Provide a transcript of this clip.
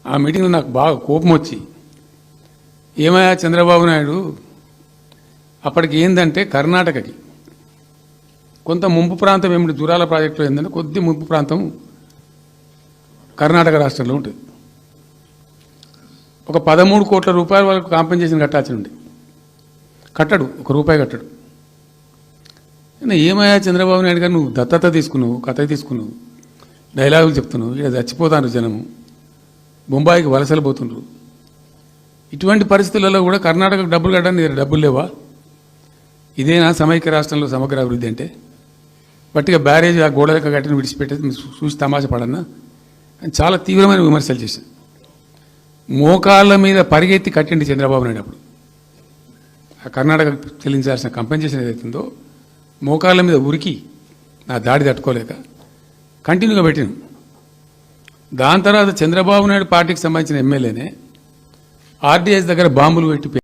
ఆ మీటింగ్లో నాకు బాగా కోపం వచ్చి ఏమయ్యా చంద్రబాబు నాయుడు అప్పటికి ఏందంటే కర్ణాటకకి కొంత ముంపు ప్రాంతం ఏమిటి దూరాల ప్రాజెక్టులో ఏంటంటే కొద్ది ముంపు ప్రాంతం కర్ణాటక రాష్ట్రంలో ఉంటుంది. ఒక 13 కోట్ల రూపాయల వరకు కాంపెన్సేషన్ కట్టాల్సి ఉండే, కట్టడు, ₹1 కట్టడు. ఏమయ్యా చంద్రబాబు నాయుడు గారు నువ్వు దత్తత తీసుకున్నావు, కథ తీసుకున్నావు, డైలాగులు చెప్తున్నావు, ఇక్కడ చచ్చిపోతాను జనము, బొంబాయికి వలసలు పోతుండ్రు. ఇటువంటి పరిస్థితులలో కూడా కర్ణాటకకు డబ్బులు కట్టడానికి డబ్బులు లేవా? ఇదేనా సమైక్య రాష్ట్రంలో సమగ్ర అభివృద్ధి అంటే? బట్టిగా బ్యారేజ్ ఆ గోడ లెక్క కట్టిన విడిచిపెట్టేది చూసి తమాషా పడన్నా అని చాలా తీవ్రమైన విమర్శలు చేశాను. మోకాళ్ళ మీద పరిగెత్తి కట్టిండి చంద్రబాబు నాయుడు. అప్పుడు ఆ కర్ణాటక చెల్లించాల్సిన కంపెన్సేషన్ ఏదైతుందో మోకాళ్ళ మీద ఉరికి నా దాడి తట్టుకోలేక కంటిన్యూగా పెట్టాను. దాని తర్వాత చంద్రబాబు నాయుడు పార్టీకి సంబంధించిన ఎమ్మెల్యేనే ఆర్డీఎస్ దగ్గర బాంబులు పెట్టి